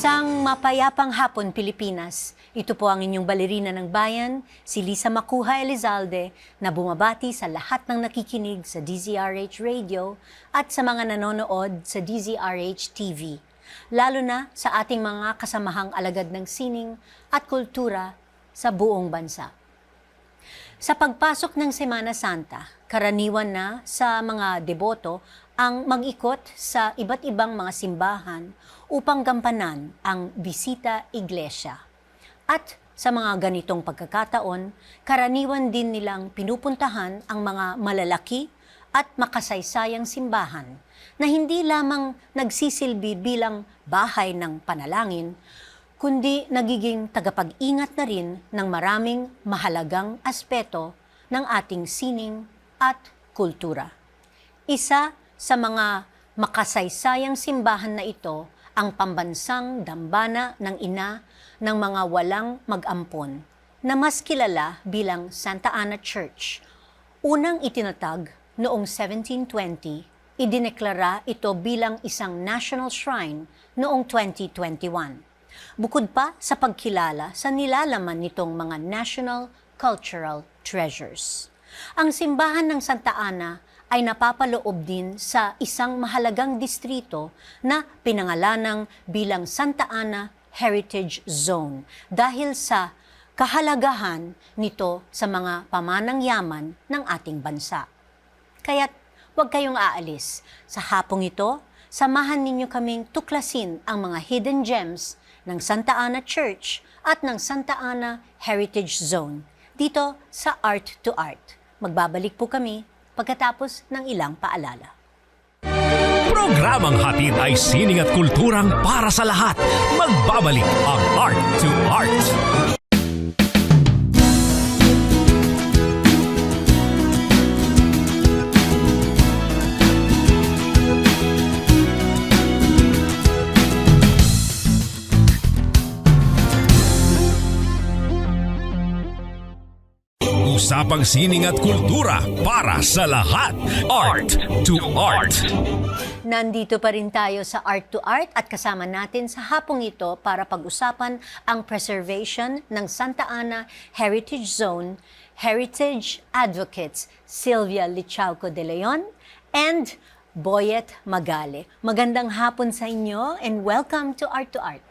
Isang mapayapang hapon, Pilipinas. Ito po ang inyong balerina ng bayan, si Macuja Elizalde, na bumabati sa lahat ng nakikinig sa DZRH Radio at sa mga nanonood sa DZRH TV. Lalo na sa ating mga kasamahang alagad ng sining at kultura sa buong bansa. Sa pagpasok ng Semana Santa, karaniwan na sa mga deboto ang mag-ikot sa iba't ibang mga simbahan upang gampanan ang bisita iglesia. At sa mga ganitong pagkakataon, karaniwan din nilang pinupuntahan ang mga malalaki at makasaysayang simbahan na hindi lamang nagsisilbi bilang bahay ng panalangin, kundi nagiging tagapag-ingat na rin ng maraming mahalagang aspeto ng ating sining at kultura. Isa sa mga makasaysayang simbahan na ito ang pambansang dambana ng ina ng mga walang mag-ampon na mas kilala bilang Santa Ana Church. Unang itinatag noong 1720, idineklara ito bilang isang national shrine noong 2021. Bukod pa sa pagkilala sa nilalaman nitong mga national cultural treasures. Ang simbahan ng Santa Ana ay napapaloob din sa isang mahalagang distrito na pinangalanang bilang Santa Ana Heritage Zone dahil sa kahalagahan nito sa mga pamanang yaman ng ating bansa. Kaya't huwag kayong aalis. Sa hapong ito, samahan ninyo kaming tuklasin ang mga hidden gems ng Santa Ana Church at ng Santa Ana Heritage Zone dito sa Art2Art. Magbabalik po kami pagkatapos ng ilang paalala. Programang hatid ay sining at kulturang para sa lahat. Magbabalik ang Art2Art. Usapang sining at kultura para sa lahat. Art2Art. Nandito pa rin tayo sa Art2Art at kasama natin sa hapong ito para pag-usapan ang preservation ng Santa Ana Heritage Zone, Heritage Advocates Sylvia Lichauco de Leon and Boyet Magale. Magandang hapon sa inyo and welcome to Art2Art.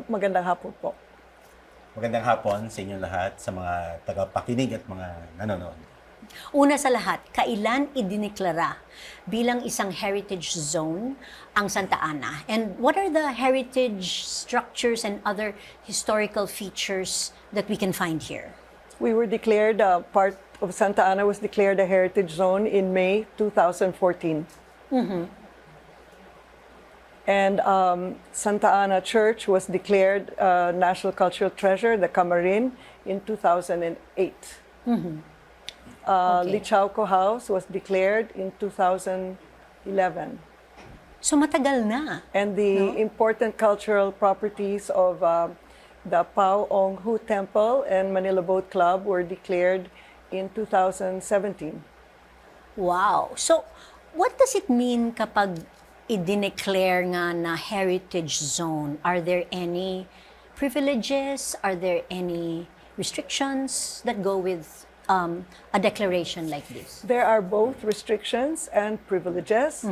Magandang hapon po. Magandang hapon sa inyong lahat, sa mga tagapakinig at mga nanonood. Una sa lahat, kailan idineklara bilang isang heritage zone ang Santa Ana? And what are the heritage structures and other historical features that we can find here? We were declared, part of Santa Ana was declared a heritage zone in May 2014. And Santa Ana Church was declared National Cultural Treasure, the Camarin, in 2008. Lichauco House was declared in 2011. So matagal na. And the important cultural properties of the Pao Ong Hu Temple and Manila Boat Club were declared in 2017. Wow. So what does it mean kapag i-declare nga na heritage zone? Are there any privileges? Are there any restrictions that go with a declaration like this? There are both restrictions and privileges.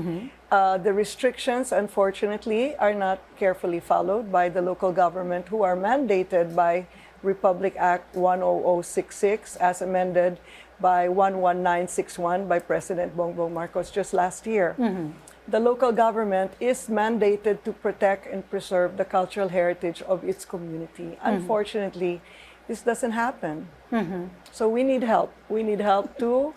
The restrictions, unfortunately, are not carefully followed by the local government who are mandated by Republic Act 10066 as amended by 11961 by President Bongbong Marcos just last year. The local government is mandated to protect and preserve the cultural heritage of its community. Unfortunately, this doesn't happen. So we need help. We need help to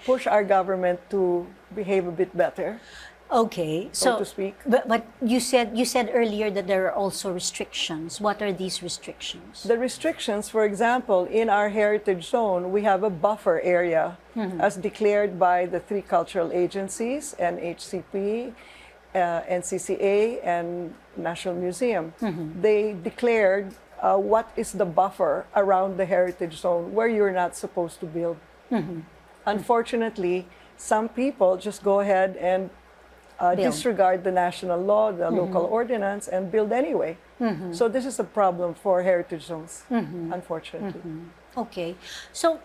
push our government to behave a bit better. Okay, so to speak. But you said earlier that there are also restrictions. What are these restrictions? The restrictions, for example, in our heritage zone, we have a buffer area as declared by the three cultural agencies, NHCP, NCCA, and National Museum. They declared what is the buffer around the heritage zone where you're not supposed to build. Unfortunately, some people just go ahead and disregard the national law, the local ordinance, and build anyway. So this is a problem for heritage zones, unfortunately. Okay. So,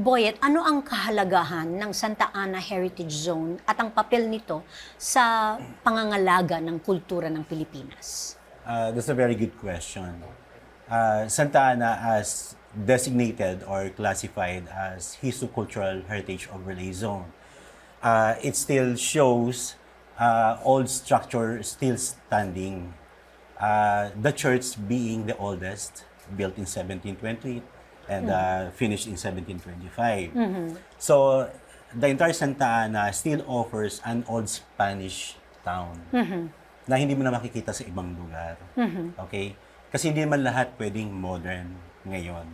Boyet, ano ang kahalagahan ng Santa Ana Heritage Zone at ang papel nito sa pangangalaga ng kultura ng Pilipinas? That's a very good question. Santa Ana as designated or classified as Histo-Cultural Heritage Overlay Zone. It still shows old structure still standing. The church being the oldest, built in 1720 and finished in 1725. So the entire Santa Ana still offers an old Spanish town na hindi mo na makikita sa ibang lugar. Okay? Kasi hindi naman lahat pwedeng modern ngayon.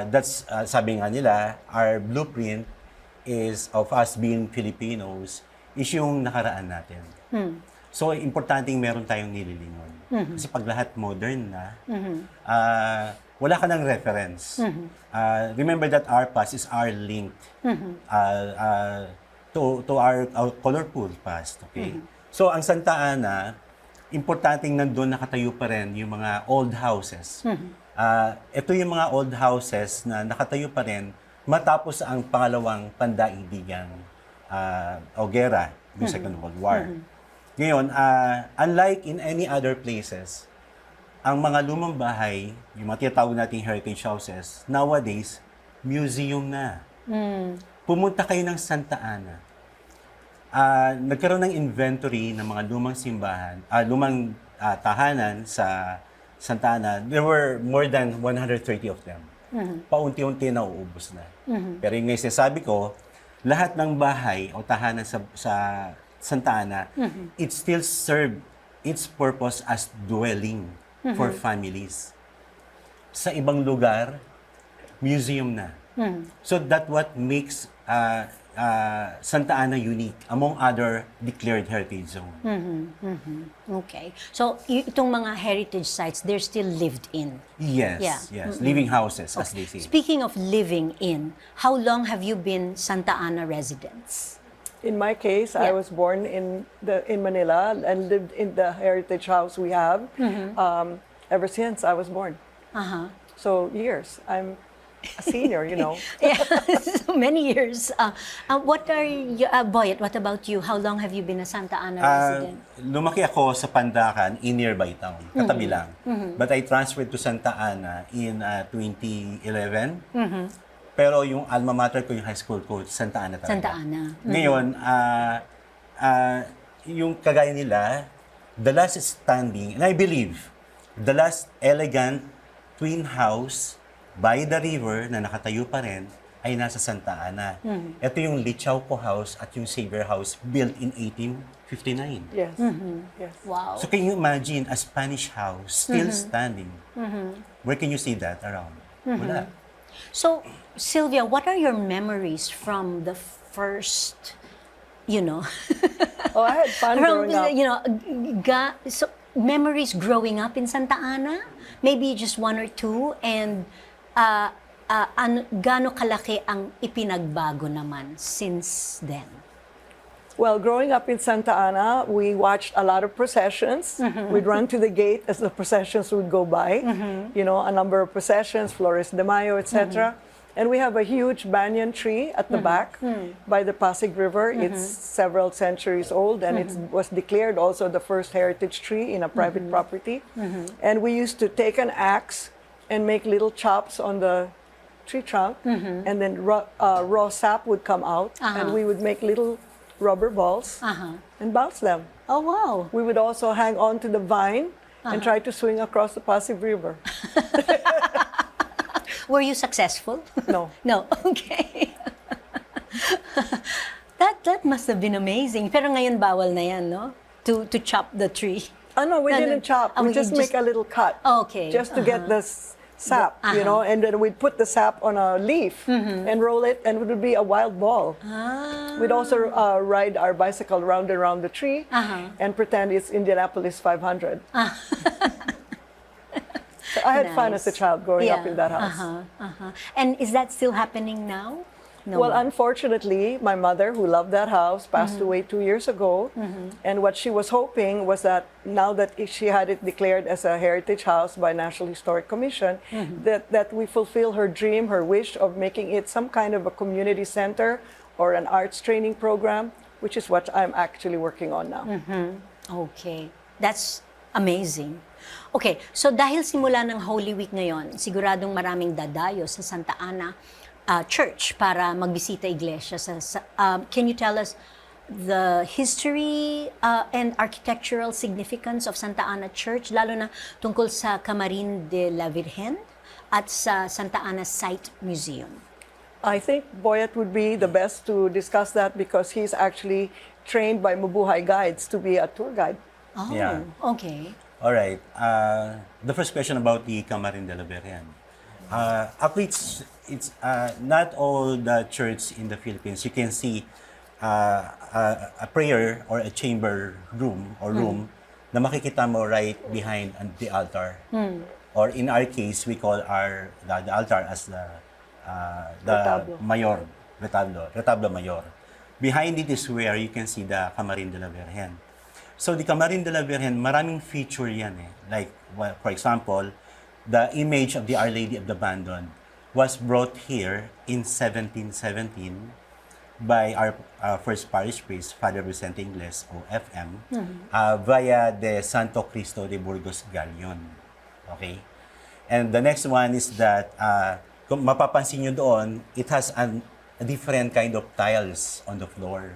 That's, sabi nga nila, our blueprint is of us being Filipinos is yung nakaraan natin. So, importanteng meron tayong nililingon. Kasi pag lahat modern na, wala ka ng reference. Remember that our past is our link to our colorful past. Okay? So, ang Santa Ana, importanteng nandun nakatayo pa rin yung mga old houses. Ito yung mga old houses na nakatayo pa rin matapos ang pangalawang pandaigdigang o gera, yung Second World War. Ngayon, unlike in any other places, ang mga lumang bahay, yung mga tinatawag nating heritage houses, nowadays, museum na. Pumunta kayo ng Santa Ana. Nagkaroon ng inventory ng mga lumang simbahan, lumang tahanan sa Santa Ana. There were more than 130 of them. Paunti-unti na uubos na. Pero yung sinasabi ko, lahat ng bahay o tahanan sa Santa Ana, it still served its purpose as dwelling for families. Sa ibang lugar, museum na. So that what makes Santa Ana unique among other declared heritage zone. Okay. So, itong mga heritage sites, they're still lived in. Yes, Yeah. yes. Living houses, as they say. Speaking of living in, how long have you been Santa Ana residents? In my case, I was born in Manila and lived in the heritage house we have ever since I was born. So years. I'm a senior, you know. Yeah, so many years. What are you, Boyet, what about you? How long have you been a Santa Ana resident? Lumaki ako sa Pandacan in nearby town, katabi lang. But I transferred to Santa Ana in 2011. Pero yung alma mater ko, yung high school ko, Santa Ana talaga. Santa Ana. Ngayon, yung kagaya nila, the last standing, and I believe, the last elegant twin house by the river na nakatayo pa rin ay nasa Santa Ana. Ito yung Lichauco House at yung Xavier House built in 1859. Yes. Yes. Wow. So can you imagine a Spanish house still standing? Where can you see that around? Wala. So, Sylvia, what are your memories from the first, Oh, I had fun growing up. So memories growing up in Santa Ana? Maybe just one or two, and gaano kalaki ang ipinagbago naman since then? Well, growing up in Santa Ana, we watched a lot of processions. We'd run to the gate as the processions would go by. A number of processions, Flores de Mayo, etc. And we have a huge banyan tree at the back by the Pasig River. It's several centuries old, and it was declared also the first heritage tree in a private property. And we used to take an axe and make little chops on the tree trunk, and then raw sap would come out, and we would make little rubber balls and bounce them. Oh, wow. We would also hang on to the vine and try to swing across the Pasig River. Were you successful? No. No, okay. That must have been amazing. Pero ngayon bawal na yan, no? To chop the tree. No, we didn't chop. We just make a little cut. Okay. Just to get the sap, and then we'd put the sap on a leaf and roll it, and it would be a wild ball. We'd also ride our bicycle round and round the tree and pretend it's Indianapolis 500. So I had fun as a child growing up in that house. And is that still happening now? No. Well, unfortunately, my mother, who loved that house, passed away 2 years ago. And what she was hoping was that now that she had it declared as a heritage house by National Historic Commission, that we fulfill her dream, her wish of making it some kind of a community center or an arts training program, which is what I'm actually working on now. Okay. That's amazing. Okay, so dahil simula ng Holy Week ngayon, siguradong maraming dadayo sa Santa Ana Church para magbisita iglesia. Can you tell us the history and architectural significance of Santa Ana Church, lalo na tungkol sa Camarin de la Virgen at sa Santa Ana Site Museum? I think Boyet would be the best to discuss that because he's actually trained by Mabuhay Guides to be a tour guide. Oh, Yeah. okay. All right. The first question about the Camarin de la Virgen. Actually, it's not all the church in the Philippines. You can see a prayer or a chamber room or room na makikita mo right behind the altar. Or in our case, we call the altar as the Retablo. mayor, retablo mayor. Behind it is where you can see the Camarin de la Virgen. So the Camarin de la Virgen, maraming feature yan eh. Like, for example, the image of the Our Lady of the Abandon was brought here in 1717 by our first parish priest, Father Vicente Ingles, OFM, via the Santo Cristo de Burgos Galleon. Okay? And the next one is that, kung mapapansin nyo doon, it has a different kind of tiles on the floor.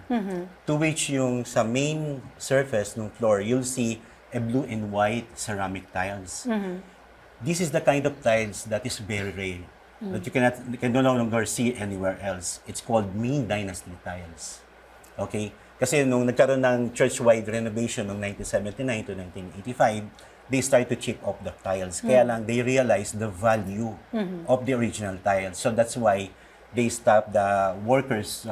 To which yung sa main surface ng floor, you'll see a blue and white ceramic tiles. This is the kind of tiles that is very rare, that you can no longer see anywhere else. It's called Ming Dynasty tiles. Okay? Kasi nung nagkaroon ng church-wide renovation noong 1979 to 1985, they start to chip off the tiles. Kaya lang, they realize the value of the original tiles. So that's why they stop the workers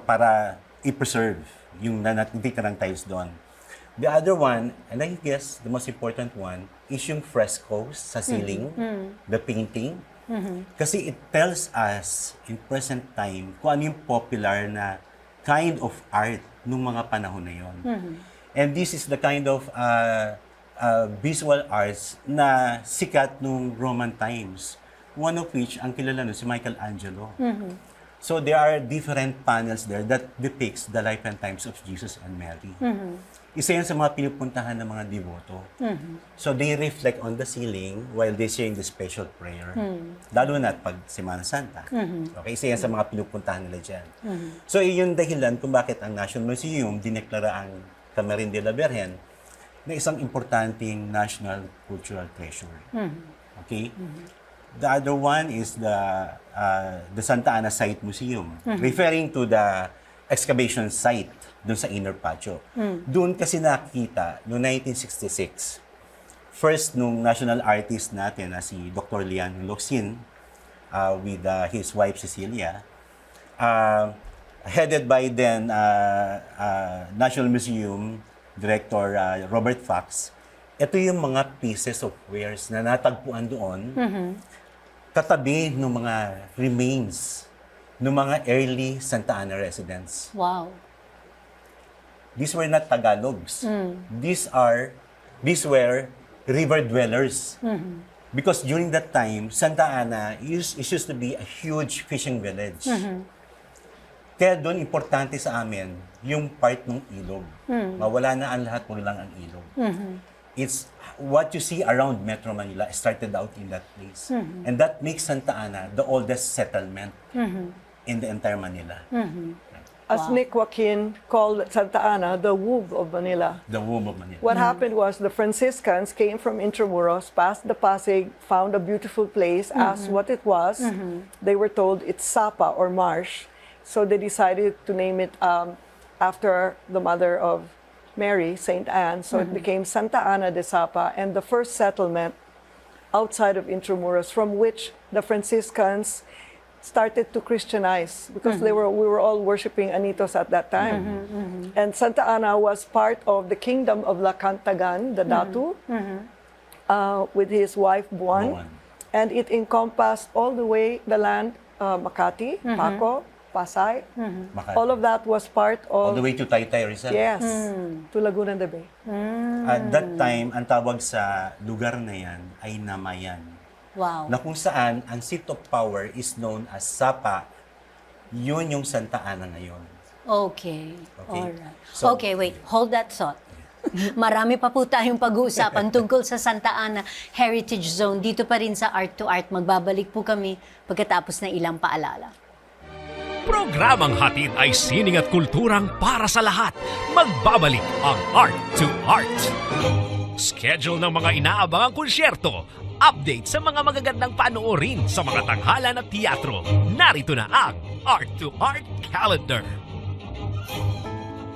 para i-preserve yung natitirang tiles doon. The other one, and I guess the most important one, is yung frescoes sa ceiling, the painting. Kasi it tells us in present time kung ano yung popular na kind of art nung mga panahon na yon. And this is the kind of visual arts na sikat nung Roman times. One of which, ang kilala nun, si Michelangelo. So there are different panels there that depicts the life and times of Jesus and Mary. Isa yan sa mga pinupuntahan ng mga devoto. So they reflect on the ceiling while they saying the special prayer. Lalo na pag Semana Santa. Okay, isa yan sa mga pinupuntahan nila dyan. So yun dahilan kung bakit ang National Museum dineklara ang Camarin de la Virgen na isang importanteng national cultural treasure. Okay? The other one is the Santa Ana Site Museum, referring to the excavation site doon sa inner patio. Doon kasi nakita, noong 1966, first nung national artist natin na si Dr. Lian Locsin with his wife Cecilia, headed by then National Museum Director Robert Fox. Ito yung mga pieces of wares na natagpuan doon katabi ng mga remains ng mga early Santa Ana residents. Wow. These were not Tagalogs. These were river dwellers. Because during that time, Santa Ana used to be a huge fishing village. Kaya doon, importante sa amin, yung part ng ilog. Mawala na ang lahat, puro lang ang ilog. It's what you see around Metro Manila started out in that place. And that makes Santa Ana the oldest settlement in the entire Manila. As Nick Joaquin called Santa Ana the womb of Manila. The womb of Manila. What happened was the Franciscans came from Intramuros, passed the Pasig, found a beautiful place, asked what it was. They were told it's Sapa or marsh. So they decided to name it after the mother of Mary, Saint Anne. So it became Santa Ana de Sapa, and the first settlement outside of Intramuros from which the Franciscans started to Christianize because we were all worshiping Anitos at that time. And Santa Ana was part of the kingdom of Lacantagan, the Datu, with his wife Buan. And it encompassed all the way the land Makati, Paco, Pasay. Makati. All of that was part All of, the way to Taytay, Rizal. yes, to Laguna de Bay. At that time, ang tawag sa lugar na yan ay Namayan. Wow. Na kung saan, ang seat of power is known as Sapa. Yun yung Santa Ana ngayon. Okay. Okay. Alright. So- Okay, wait. Hold that thought. Marami pa po tayong pag-uusapan tungkol sa Santa Ana Heritage Zone. Dito pa rin sa Art2Art. Magbabalik po kami pagkatapos ng ilang paalala. Programang hatid ay sining at kulturang para sa lahat. Magbabalik ang Art2Art. Schedule ng mga inaabangang konsyerto. Update sa mga magagandang panoorin sa mga tanghalan at teatro. Narito na ang Art2Art Calendar.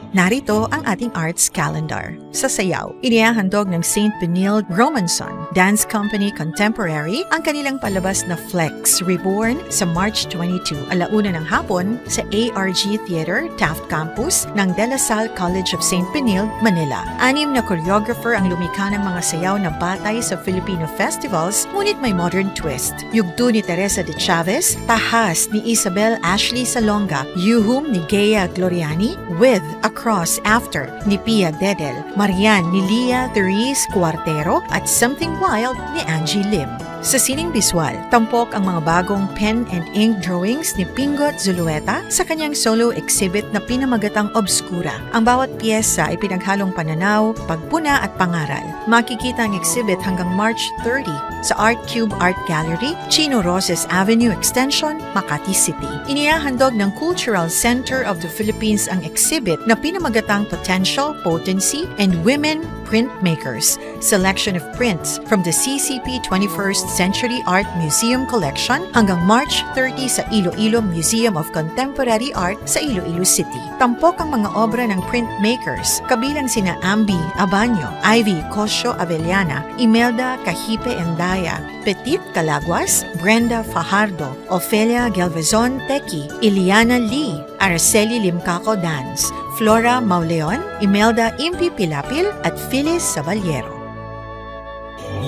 Narito ang ating arts calendar. Sa sayaw, inihahandog ng St. Benilde Romanson Dance Company Contemporary ang kanilang palabas na Flex Reborn sa March 22, 1:00 ng hapon sa ARG Theater, Taft Campus ng De La Salle College of St. Benilde, Manila. 6 na choreographer ang lumikha ng mga sayaw na batay sa Filipino festivals, ngunit may modern twist. Yugto ni Teresa de Chavez, tahas ni Isabel Ashley Salonga, yuhum ni Gea Gloriani, with a Cross After ni Pia Dedel, Marian ni Lia Therese Cuartero at Something Wild ni Angie Lim. Sa sining biswal, tampok ang mga bagong pen and ink drawings ni Pingot Zulueta sa kanyang solo exhibit na pinamagatang Obscura. Ang bawat piyesa ay pinaghalong pananaw, pagpuna at pangaral. Makikita ang exhibit hanggang March 30 sa Art Cube Art Gallery, Chino Roses Avenue Extension, Makati City. Inihahandog ng Cultural Center of the Philippines ang exhibit na pinamagatang Potential, Potency, and Women Printmakers. Selection of prints from the CCP 21st Century Art Museum Collection hanggang March 30 sa Iloilo Museum of Contemporary Art sa Iloilo City. Tampok ang mga obra ng printmakers, kabilang sina Ambi Abanyo, Ivy Cosio Avellana, Imelda Cahipe Endaya, Petit Calaguas, Brenda Fajardo, Ofelia Galvezon Teki, Iliana Lee, Araceli Limcaco Dance, Flora Mauleon, Imelda Impi Pilapil at Phyllis Saballero.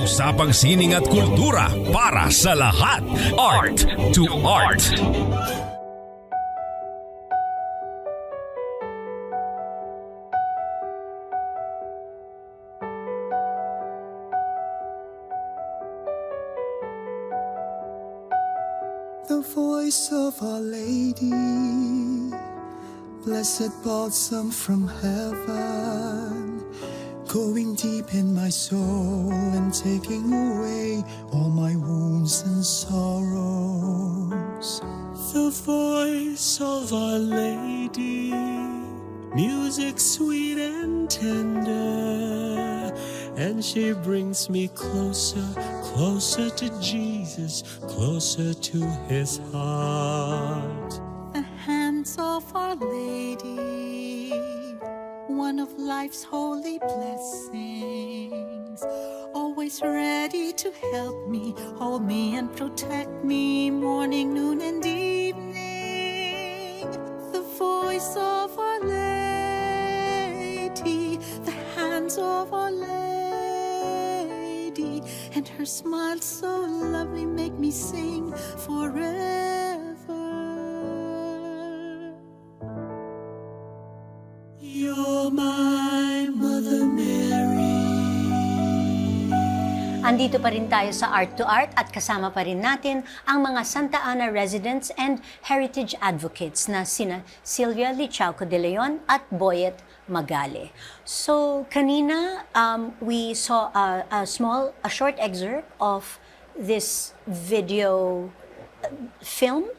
Usapang sining at kultura para sa lahat. Art2Art. The voice of Our Lady, blessed balsam from heaven, going deep in my soul and taking away all my wounds and sorrows. The voice of Our Lady, music sweet and tender, and she brings me closer, closer to Jesus, closer to His heart. The hands of Our Lady, one of life's holy blessings, always ready to help me, hold me and protect me, morning, noon, and evening. The voice of Our Lady, the hands of Our Lady, and her smile so lovely make me sing forever. You're my Mother Mary. Andito pa rin tayo sa Art2Art at kasama pa rin natin ang mga Santa Ana residents and heritage advocates na sina Sylvia Lichauco de Leon at Boyet Magale. So, kanina, we saw a short excerpt of this video film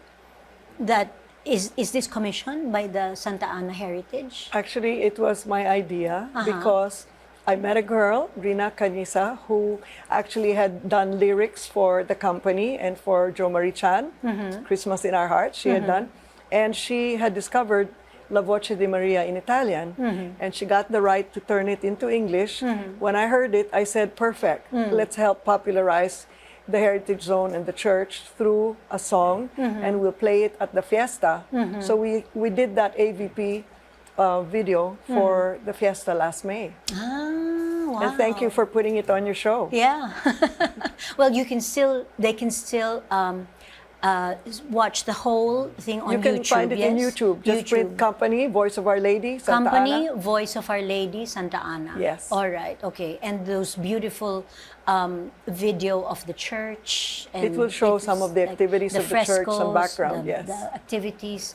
that is this commissioned by the Santa Ana Heritage? Actually, it was my idea because I met a girl, Rina Canisa, who actually had done lyrics for the company and for Jo Marie Chan, Christmas in Our Hearts, she had done. And she had discovered La Voce di Maria in Italian, and she got the right to turn it into English. When I heard it, I said, perfect, let's help popularize the Heritage Zone and the church through a song, and we'll play it at the fiesta. So we did that AVP video for the fiesta last May. Wow. And thank you for putting it on your show. Yeah. Well, they can still watch the whole thing on You can YouTube. find it in yes? YouTube. Just print Company, Voice of Our Lady, Santa Company, Ana. Voice of Our Lady, Santa Ana. Yes. All right. Okay. And those beautiful video of the church. And It will show it's some of the activities of the church, some frescoes, background, yes. The activities.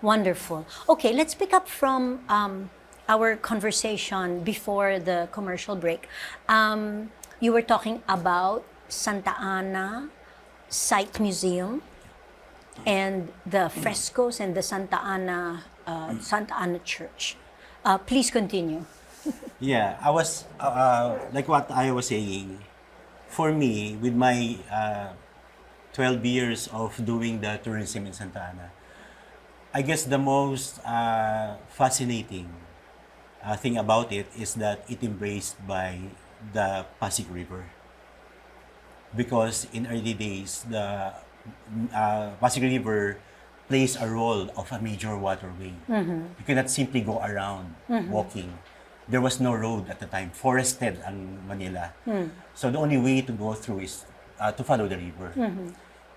Wonderful. Okay, let's pick up from our conversation before the commercial break. You were talking about Santa Ana Site Museum and the frescoes and the Santa Ana Church. Please continue. Yeah, I was like what I was saying. For me, with my 12 years of doing the tourism in Santa Ana, I guess the most fascinating thing about it is that it embraced by the Pasig River. Because in early days, the Pasig River plays a role of a major waterway. You cannot simply go around walking. There was no road at the time. Forested ang Manila. So the only way to go through is to follow the river.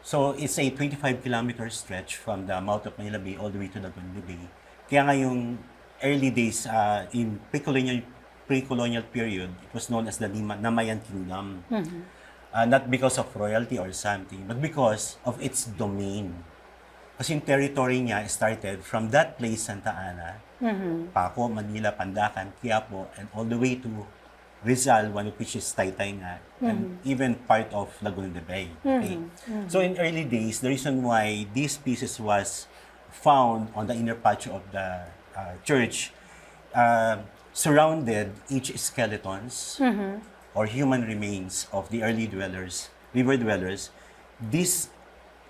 So it's a 25-kilometer stretch from the mouth of Manila Bay all the way to Laguna Bay. Kaya nga yung early days, in pre-colonial period, it was known as the Namayan Kingdom. Not because of royalty or something, but because of its domain. Kasi yung territory niya started from that place, Santa Ana, Paco, Manila, Pandacan, Quiapo, and all the way to Rizal, one of which is Taytay nga, and even part of Laguna Bay. Okay? So in early days, the reason why these pieces was found on the inner patio of the church surrounded each skeletons or human remains of the early dwellers, river dwellers. These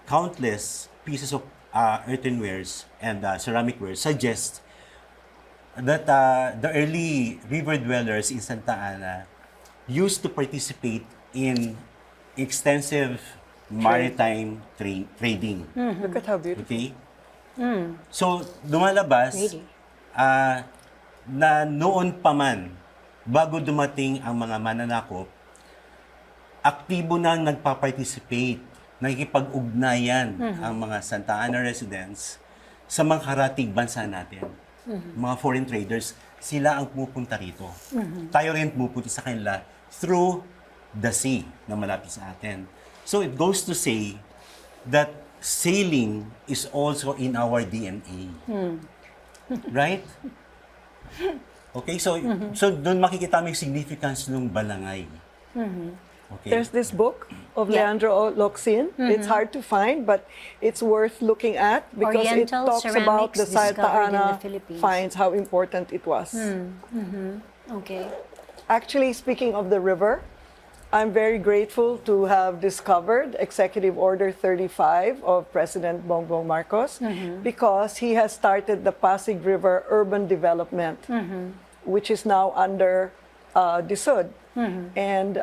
countless pieces of earthenwares and ceramicware suggest that the early river dwellers in Santa Ana used to participate in extensive maritime trading. Look at how beautiful. Okay? So, lumalabas Really? na noon pa man, bago dumating ang mga mananakop, aktibo na nagpa-participate, nakikipag-ugnayan ang mga Santa Ana residents sa mga karatig bansa natin. Mga foreign traders, sila ang pumupunta rito. Tayo rin pumupunta sa kanila through the sea na malapit sa atin. So it goes to say that sailing is also in our DNA. Right? Okay, so doon makikita mo yung significance ng balangay. Okay. There's this book of Yeah. Leandro Locsin. It's hard to find, but it's worth looking at because Oriental it talks about ceramics the Santa discovered in the Ana Philippines. finds, how important it was. Okay. Actually, speaking of the river, I'm very grateful to have discovered Executive Order 35 of President Bongbong Marcos because he has started the Pasig River Urban Development, which is now under DZRH. And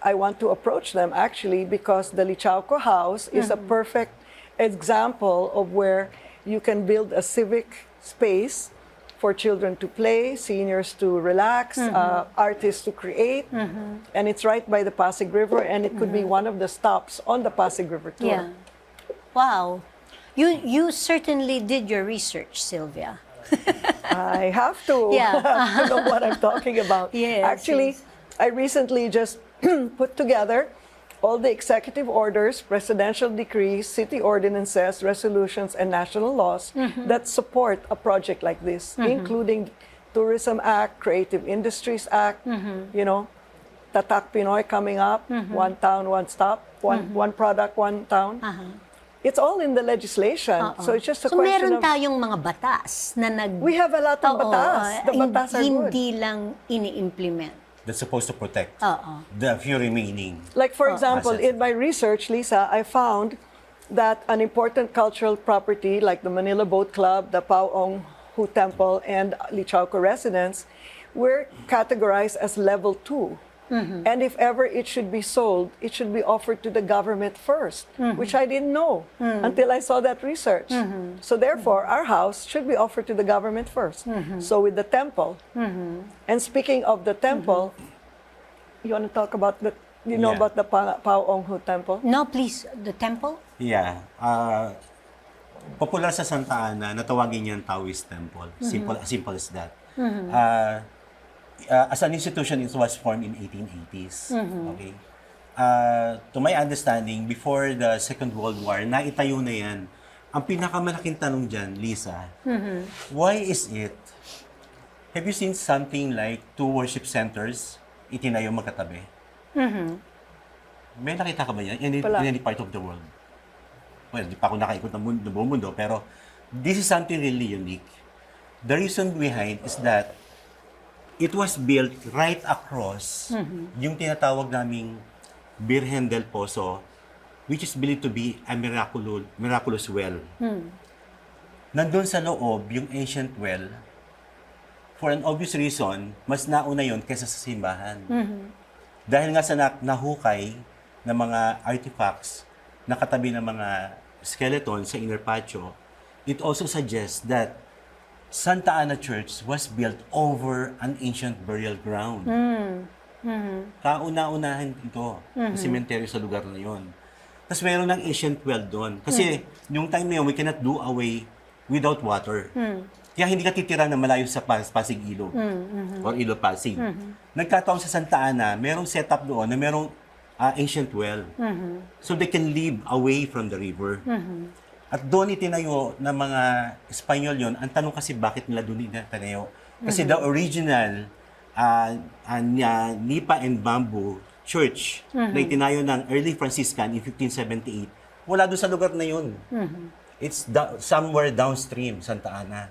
I want to approach them actually because the Lichauco House is a perfect example of where you can build a civic space for children to play, seniors to relax, artists to create. And it's right by the Pasig River, and it could be one of the stops on the Pasig River tour. Yeah. Wow. You certainly did your research, Sylvia. I have to, Yeah. to know what I'm talking about. Yes, Actually, yes. I recently just put together all the executive orders, presidential decrees, city ordinances, resolutions, and national laws that support a project like this, including Tourism Act, Creative Industries Act, you know, Tatak Pinoy coming up, one town, one stop, one product, one town. It's all in the legislation. So it's just a So question meron of... tayong mga batas na We have a lot of Oo, batas. The batas are good. hindi lang ini-implement. That's supposed to protect Oo. the few remaining. Like, for example, assets. in my research, Lisa, I found that an important cultural property like the Manila Boat Club, the Paong Hu Temple, and Lichauco residence were categorized as level 2. And if ever it should be sold, it should be offered to the government first, which I didn't know until I saw that research. So therefore, our house should be offered to the government first. So with the temple, and speaking of the temple, you want to talk about You know Yeah. about the Paong Temple? No, please, the temple? Yeah. Popular sa Santa Ana, natawagin niyang Taoist Temple. Simple as that. As an institution, it was formed in 1880s. Okay. To my understanding, before the Second World War, naitayo na yan. Ang pinakamalaking tanong dyan, Lisa, why is it, have you seen something like two worship centers itinayo magkatabi? May nakita ka ba yan? In any part of the world? Well, di pa ako nakaikot ng buong mundo, pero this is something really unique. The reason behind is that it was built right across yung tinatawag naming Birhen del Pozo, which is believed to be a miraculous well. Nandun sa loob yung ancient well, for an obvious reason, mas nauna yon kaysa sa simbahan. Dahil nga sa nahukay ng mga artifacts na katabi ng mga skeleton sa inner patio, it also suggests that Santa Ana Church was built over an ancient burial ground. Kauna-unahan ito, ang cemetery sa lugar na yon. Tapos mayroon ng ancient well doon. Kasi yung time na yun, we cannot do away without water. Kaya hindi ka titira na malayo sa Pasig Ilog or Ilog Pasig. Nagkataon sa Santa Ana, merong setup doon na merong ancient well. So they can live away from the river. At doon itinayo ng mga Espanyol yon. Ang tanong kasi bakit nila doon itinayo? Kasi the original Nipa and Bamboo Church na itinayo ng early Franciscan in 1578, wala doon sa lugar na yun. It's somewhere downstream, Santa Ana.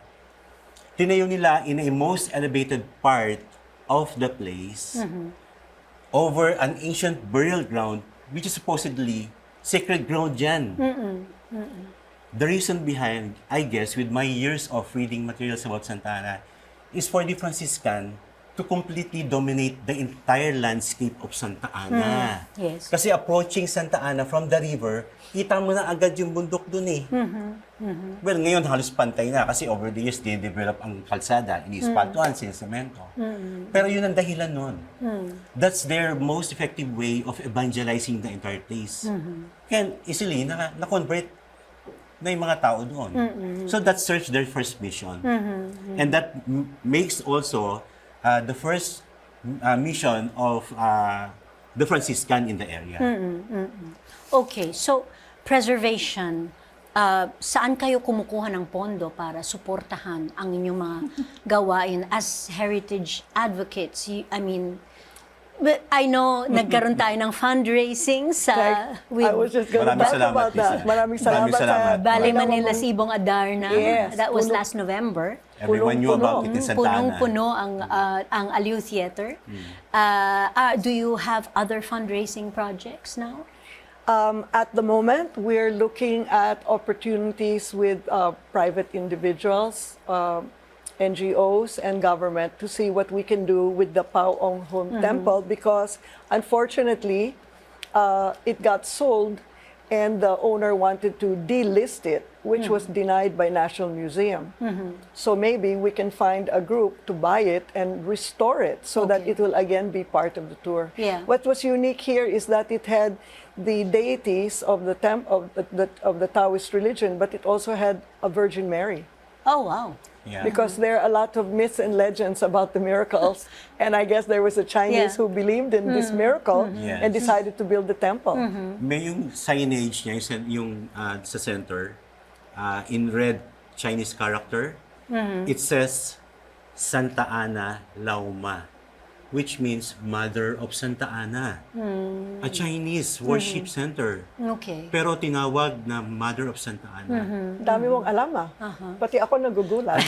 Tinayo nila in a most elevated part of the place over an ancient burial ground which is supposedly sacred ground dyan. The reason behind, I guess, with my years of reading materials about Santa Ana, is for the Franciscan to completely dominate the entire landscape of Santa Ana. Yes. Kasi approaching Santa Ana from the river, kita mo na agad yung bundok dun eh. Well, ngayon halos pantay na kasi over the years, they-develop ang kalsada, ini-spatuan, sinisemento. Pero yun ang dahilan nun. That's their most effective way of evangelizing the entire place. Kaya easily, na-convert na yung mga tao doon. So that serves their first mission. And that makes also the first mission of the Franciscan in the area. Okay, so preservation, saan kayo kumukuha ng pondo para suportahan ang inyong mga gawain as heritage advocates? I mean, but I know nagkaroon tayo ng fundraising sa I was just going to Maraming talk salamat, about that. Lisa. Maraming salamat sa Bale Manila Sibong Adarna. Yes, That was puno- last November. Everyone knew about it in Santa Ana. Punong-puno ang Aliw Theater. Do you have other fundraising projects now? At the moment, we're looking at opportunities with private individuals, NGOs, and government to see what we can do with the Paong Temple because, unfortunately, it got sold and the owner wanted to delist it, which was denied by National Museum. So maybe we can find a group to buy it and restore it so that Okay. it will again be part of the tour. Yeah. What was unique here is that it had the deities of the of the Taoist religion, but it also had a Virgin Mary. Oh, wow. Yeah. Because there are a lot of myths and legends about the miracles, and I guess there was a Chinese Yeah. who believed in this miracle Yes. and decided to build the temple. May yung signage niya, yung sa center, in red Chinese character, it says Santa Ana Lauma, which means Mother of Santa Ana. A Chinese worship center. Okay. Pero tinawag na Mother of Santa Ana. Dami mong alam Pati ako nagugulat.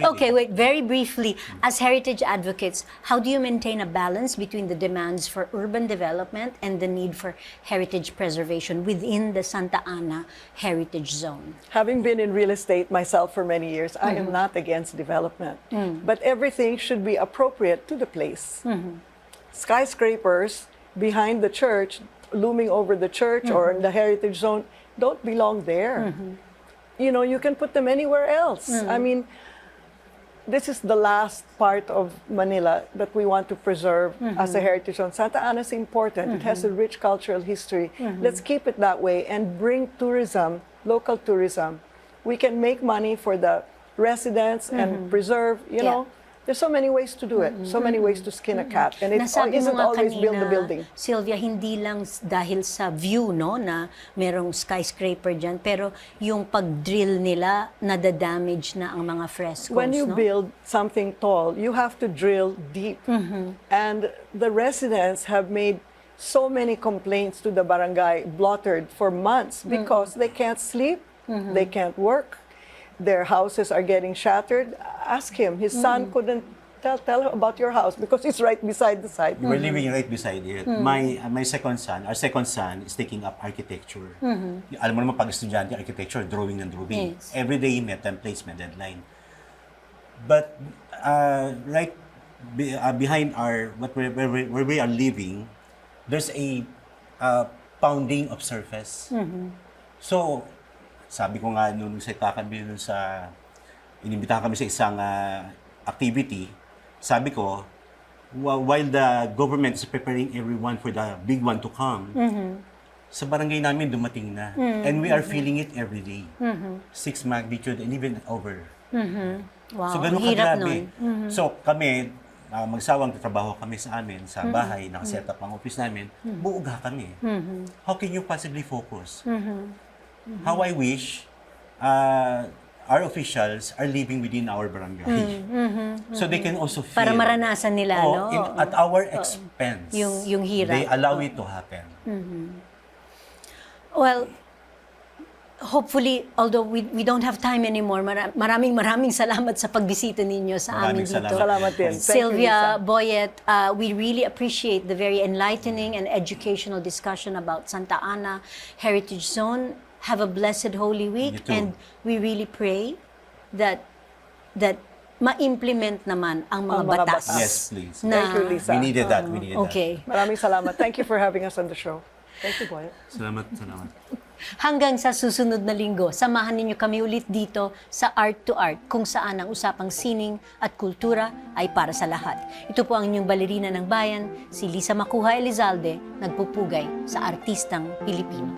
Okay, wait, very briefly, as heritage advocates, how do you maintain a balance between the demands for urban development and the need for heritage preservation within the Santa Ana Heritage Zone? Having been in real estate myself for many years, I am not against development. But everything should be appropriate to the place. Skyscrapers behind the church, looming over the church or in the heritage zone, don't belong there. You know, you can put them anywhere else. I mean, this is the last part of Manila that we want to preserve as a heritage zone. Santa Ana is important. It has a rich cultural history. Let's keep it that way and bring tourism, local tourism. We can make money for the residents and preserve, you know, there's so many ways to do it, so many ways to skin a cat. And it Nasabi mo isn't nga always build the kanina, building. Sylvia, hindi lang dahil sa view, no, na merong skyscraper dyan, pero yung pag-drill nila, nadadamage na ang mga frescoes, When you no? build something tall, you have to drill deep. And the residents have made so many complaints to the barangay, blottered for months because they can't sleep, they can't work, their houses are getting shattered. Ask him, his son couldn't tell about your house because it's right beside the site. We're living right beside it. My second son, our second son, is taking up architecture. Alam mo naman, pag estudyante, architecture, drawing and drawing. Yes. Every day, may templates, may deadline. But right behind our, where we are living, there's a pounding of surface. So, sabi ko nga nung inimbitahan kami sa isang activity, sabi ko, while the government is preparing everyone for the big one to come, sa barangay namin dumating na. And we are feeling it every day. 6 magnitude and even over. Wow, So, ganun hirap kagrabe. So, kami, magsawang trabaho kami sa amin, sa bahay, nakaset up ang office namin, buuga kami. How can you possibly focus? How I wish our officials are living within our barangay. So they can also feel. Para maranasan nila, no? At our expense. Yung hirap. They allow it to happen. Well, hopefully, although we don't have time anymore, maraming salamat sa pagbisita ninyo sa amin Maraming dito. Salamat din. Thank you, Sylvia Lisa. Boyet, we really appreciate the very enlightening and educational discussion about Santa Ana Heritage Zone. Have a blessed Holy Week, You too. and we really pray that ma-implement naman ang mga Ang mga batas. batas. Yes, please. Thank you, Lisa. We needed that. We needed Okay. Maraming salamat. Thank you for having us on the show. Thank you, Boy. that. Salamat. Hanggang sa susunod na linggo, samahan ninyo kami ulit dito sa Art2Art, kung saan ang usapang sining at kultura ay para sa lahat. Ito po ang inyong balerina ng bayan, si Macuja Elizalde, nagpupugay sa artistang Pilipino.